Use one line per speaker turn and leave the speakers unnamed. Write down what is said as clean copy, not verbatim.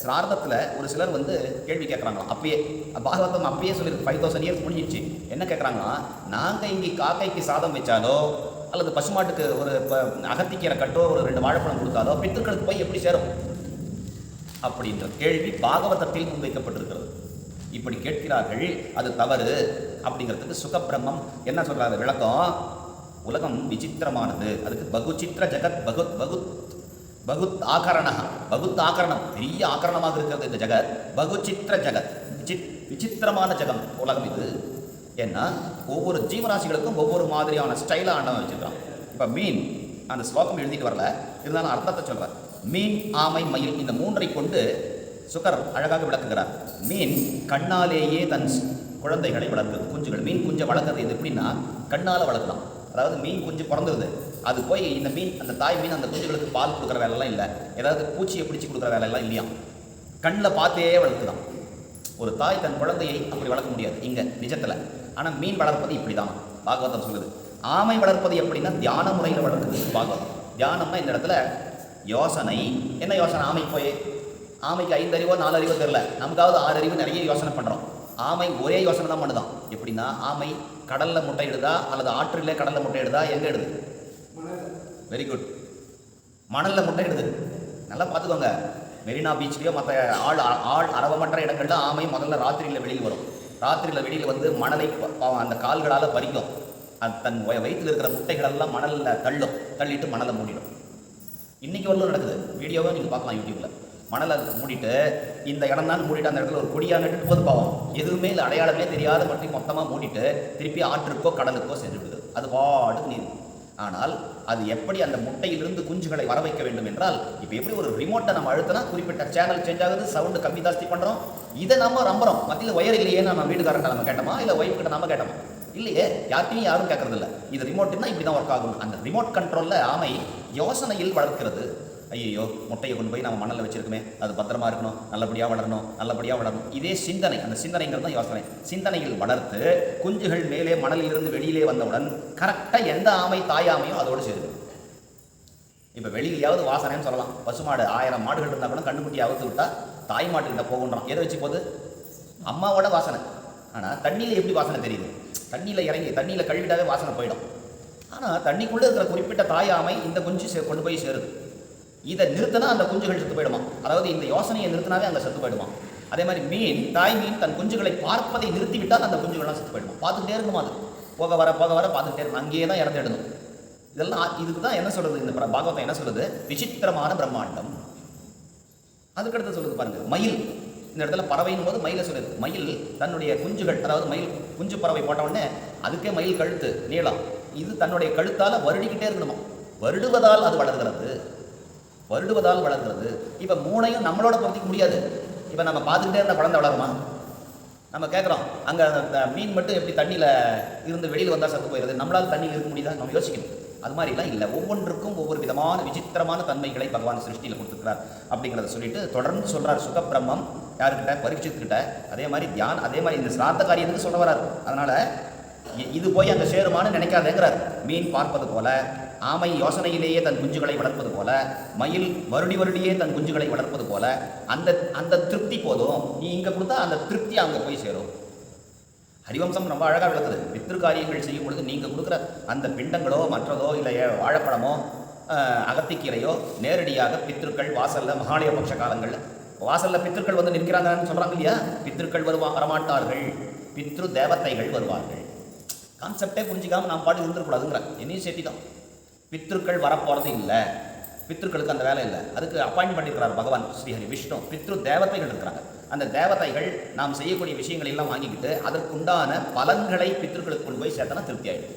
சிரார்த்தத்தில் ஒரு சிலர் வந்து கேள்வி கேட்குறாங்களாம். அப்பயே பாகவதம் அப்பயே சொல்லியிருக்கு, 5000 இயர்ஸ் முடிஞ்சிடுச்சு. என்ன கேட்குறாங்கன்னா, நாங்கள் இங்கே காக்கைக்கு சாதம் வச்சாலோ அல்லது பசுமாட்டுக்கு ஒரு அகத்திக்கீரை கட்டோ ஒரு 2 வாழைப்பழம் கொடுத்தாலோ பித்திருக்களுக்கு போய் எப்படி சேரும் அப்படின்ற கேள்வி பாகவதத்தில் முன்வைக்கப்பட்டிருக்கிறது. இப்படி கேட்கிறார்கள், அது தவறு அப்படிங்கிறதுக்கு சுகபிரம்மம் என்ன சொல்றாரு விளக்கம். உலகம் விசித்திரமானது, அதுக்கு பகுச்சித்திர ஜெகத் பகுத் பகுத் பகுத் ஆகரண பகுத் ஆகரணம், பெரிய ஆகரணமாக இருக்கிறது இந்த ஜெகத். பகுச்சித்திர ஜெகத், விசித்திரமான ஜெகம் உலகம் இது. ஏன்னா ஒவ்வொரு ஜீவராசிகளுக்கும் ஒவ்வொரு மாதிரியான ஸ்டைலாக ஆண்டவன் வச்சுருக்கான். இப்போ மீன், அந்த ஸ்லோகம் எழுதிட்டு வரல, இருந்தாலும் அர்த்தத்தை சொல்கிறார். மீன், ஆமை, மயில், இந்த 3ஐ கொண்டு சுகர் அழகாக விளக்குகிறார். மீன் கண்ணாலேயே தன் குழந்தைகளை வளர்க்குறது, குஞ்சுகள். மீன் குஞ்சை வளர்க்குறது இது எப்படின்னா கண்ணால் வளர்க்கலாம். அதாவது மீன் குஞ்சு பிறந்துருது, அது போய் இந்த மீன், அந்த தாய் மீன் அந்த குஞ்சுகளுக்கு பால் கொடுக்குற வேலைலாம் இல்லை, ஏதாவது பூச்சியை பிடிச்சி கொடுக்குற வேலையெல்லாம் இல்லையா, கண்ணில் பார்த்தே வளர்க்குதான். ஒரு தாய் தன் குழந்தையை அப்படி வளர்க்க முடியாது இங்கே நிஜத்தில். ஆனால் மீன் வளர்ப்பது இப்படி தான் பாகவதம் சொல்லுது. ஆமை வளர்ப்பது எப்படின்னா தியான முறையில் வளர்க்குது பாகவதம். தியானம்னா இந்த இடத்துல யோசனை. என்ன யோசனை? ஆமைக்கு 5 அறிவோ 4 அறிவோ தெரியல, நமக்காவது 6 அறிவு நிறைய யோசனை பண்ணுறோம். ஆமை ஒரே யோசனை தான் பண்ணுதான். எப்படின்னா ஆமை கடலில் முட்டையிடுதா அல்லது ஆற்றிலே கடலில் முட்டையிடுதா, எங்கே இடுது? வெரி குட், மணலில் முட்டையிடுது. நல்லா பார்த்துக்கோங்க. மெரினா பீச்லேயோ மற்ற ஆள் அரவமற்ற இடங்கள்ல ஆமை முதல்ல ராத்திரியில் வெளியில் வரும். ராத்திரியில் வெளியில் வந்து மணலை அந்த கால்களால் பறிக்கும். அது தன் வயிற்றில் இருக்கிற முட்டைகளெல்லாம் மணலில் தள்ளிட்டு மணலை மூடிடும். இன்றைக்கி வரலும் நடக்குது, வீடியோவை நீங்கள் பார்க்கலாம் யூடியூப்பில். மணலை மூடிட்டு இந்த இடம் தான் மூடிட்டு அந்த இடத்துல ஒரு கொடியாக நட்டுட்டு போது பாவம், எதுவுமே இல்லை, அடையாளமே தெரியாத மட்டும் மொத்தமாக மூடிட்டு திருப்பி ஆற்றுக்கோ கடலுக்கோ சென்று விடுது. அது பாட்டுக்கு நீர். ஆனால் அது எப்படி அந்த முட்டையிலிருந்து குஞ்சுகளை வர வைக்க வேண்டும் என்றால், இப்போ எப்படி ஒரு ரிமோட்டை நம்ம அழுத்தினா குறிப்பிட்ட சேனல் சேஞ்ச் ஆகுது, சவுண்டு கம்மி ஜாஸ்தி பண்ணுறோம், இதை நம்ம நம்புகிறோம். மத்தியில் ஒயர் இல்லையே, நம்ம வீட்டுக்காரர்கிட்ட நம்ம கேட்டோமா இல்லை ஒய்ஃப் கிட்ட நம்ம கேட்டோமா? இல்லையே, யாரும் கேட்கறதில்ல. இது ரிமோட்டுன்னா இப்படி தான் ஒர்க் ஆகும். அந்த ரிமோட் கண்ட்ரோலில் ஆமை யோசனையில் வளர்க்கிறது. ஐயோ, முட்டையை கொண்டு போய் நம்ம மணலில் வச்சிருக்குமே, அது பத்திரமா இருக்கணும், நல்லபடியாக வளரணும். இதே சிந்தனை, அந்த சிந்தனைங்கிறது தான் யோசனை. சிந்தனையில் வளர்த்து குஞ்சுகள் மேலே மணலிலிருந்து வெளியிலே வந்தவுடன் கரெக்டாக எந்த ஆமை தாய் ஆமையோ அதோடு சேருது. இப்போ வெளியிலேயாவது வாசனைன்னு சொல்லலாம். பசுமாடு 1000 மாடுகள் இருந்தால் கூட கண்ணுக்குட்டியை அவுத்து விட்டால் தாய் மாட்டுக்கிட்ட போகுன்றோம். எதை வச்சு போகுது? அம்மாவோட வாசனை. ஆனால் தண்ணியில் எப்படி வாசனை தெரியுது? தண்ணியில் இறங்கி தண்ணியில் கழுவிட்டாவே வாசனை போயிடும். ஆனால் தண்ணிக்குள்ளே இருக்கிற குறிப்பிட்ட தாய் ஆமை இந்த குஞ்சு கொண்டு போய் சேருது. இதை நிறுத்தினா அந்த குஞ்சுகள் செத்து போயிடுமா. அதாவது இந்த யோசனையை நிறுத்தினாவே அங்கே செத்து போயிடுமா. அதே மாதிரி தாய் மீன் தன் குஞ்சுகளை பார்ப்பதை நிறுத்திவிட்டால் அந்த குஞ்சுகள்லாம் செத்து போயிடுமா. பார்த்துக்கிட்டே இருக்கணும், அது போக வர பார்த்துக்கிட்டே இருக்கணும், அங்கேயே தான் இறந்துடணும். இதெல்லாம் இதுக்கு தான் என்ன சொல்கிறது இந்த பாகவதம் என்ன சொல்லுது? விசித்திரமான பிரம்மாண்டம். அதுக்கடுத்து சொல்லுது பாருங்க, மயில். இந்த இடத்துல பறவையின் போது மயிலை சொல்லுது. மயில் தன்னுடைய குஞ்சுகள், அதாவது மயில் குஞ்சு பறவை போட்ட உடனே அதுக்கே மயில் கழுத்து நீளம், இது தன்னுடைய கழுத்தால் வருடிக்கிட்டே இருக்கணுமா. வருடுவதால் அது வளர்கிறது. இப்போ 3ஐயும் நம்மளோட பொறுத்திக்க முடியாது. இப்போ நம்ம பார்த்துக்கிட்டே இருந்த குழந்தை வளருமா? நம்ம கேட்குறோம், அங்கே அந்த மீன் மட்டும் எப்படி தண்ணியில் இருந்து வெளியில் வந்தால் சத்து போயிடுது, நம்மளால் தண்ணியில் இருக்க முடியுதா? நம்ம யோசிக்கணும். அது மாதிரிலாம் இல்லை. ஒவ்வொன்றுக்கும் ஒவ்வொரு விதமான விசித்திரமான தன்மைகளை பகவான் சிருஷ்டியில் கொடுத்துருக்கிறார் அப்படிங்கிறத சொல்லிட்டு தொடர்ந்து சொல்கிறார் சுகபிரம்மம். யாருக்கிட்ட? பரீட்சித்துக்கிட்ட. அதே மாதிரி அதே மாதிரி இந்த சிராத்த காரியத்துக்கு சொல்ல வரார். அதனால் இது போய் அங்கே சேருமான்னு நினைக்காதேங்கிறார். மீன் பார்ப்பது போல, ஆமை யோசனையிலேயே தன் குஞ்சுகளை வளர்ப்பது போல, மயில் வருடியே தன் குஞ்சுகளை வளர்ப்பது போல, அந்த திருப்தி போதும். நீ இங்கே கொடுத்தா அந்த திருப்தி அங்கே போய் சேரும். ஹரிவம்சம் ரொம்ப அழகாக விளக்குது. பித்ரு காரியங்கள் செய்யும் பொழுது நீங்கள் கொடுக்குற அந்த பிண்டங்களோ மற்றதோ இல்லை வாழைப்பழமோ அகத்திக்கீரையோ நேரடியாக பித்ருக்கள் வாசலில் மகாலய பட்ச காலங்களில் வாசலில் பித்ருக்கள் வந்து நிற்கிறாங்கன்னு சொல்கிறாங்க இல்லையா? பித்ருக்கள் வரமாட்டார்கள், பித்ரு தேவதைகள் வருவார்கள். கான்செப்டே புரிஞ்சிக்காமல் நாம் பாட்டு இருந்துருக்கூடாதுங்கிற என்னையும் சேர்த்தி தான். பித்ருக்கள் வரப்போகிறது இல்லை, பித்ருக்களுக்கு அந்த வேலை இல்லை. அதுக்கு அப்பாயின்ட் பண்ணியிருக்கிறார் பகவான் ஸ்ரீஹரி விஷ்ணு. பித்ரு தேவதைகள் இருக்கிறாங்க. அந்த தேவதைகள் நாம் செய்யக்கூடிய விஷயங்களை எல்லாம் வாங்கிக்கிட்டு அதற்குண்டான பலன்களை பித்ருக்களுக்கு கொண்டு போய் சேர்த்தனா திருப்தி ஆகிடும்.